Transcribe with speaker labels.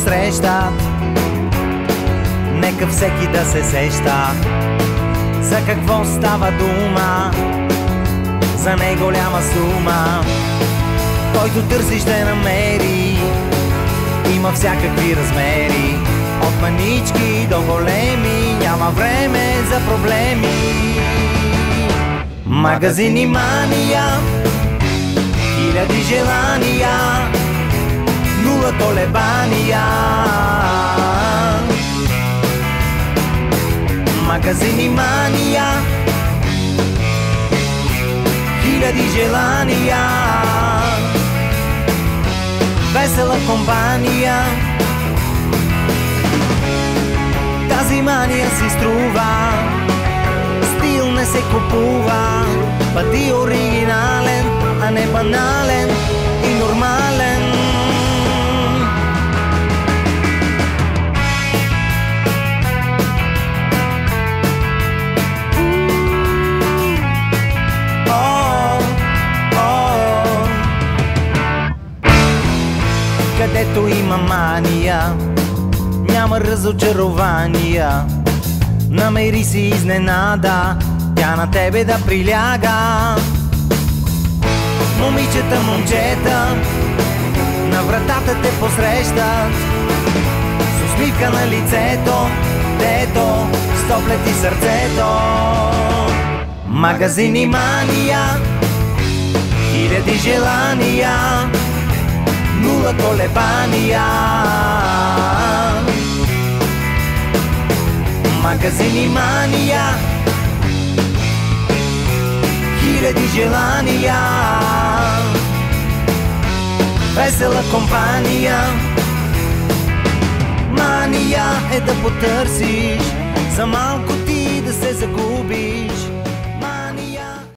Speaker 1: посрещат. Нека всеки да се сеща за какво става дума, за неголяма сума. Който търси ще намери, има всякакви размери, от манички до големи, няма време за проблеми. Магазини мания, хиляди желания, нула колебания. Магазини мания, хиляди желания, весела компания. Тази мания си струва, стил не се купува, бъди оригинален, а не банален и нормален. Където има мания, няма разочарования. Намери си изненада, тя на тебе да приляга. Момичета, момчета, на вратата те посрещат с усмивка на лицето, дето стоплети сърцето. Магазини мания, хиляди желания, нула колебания. Магазини мания, хиляди желания, весела компания. Мания е да потърсиш, за малко ти да се загубиш.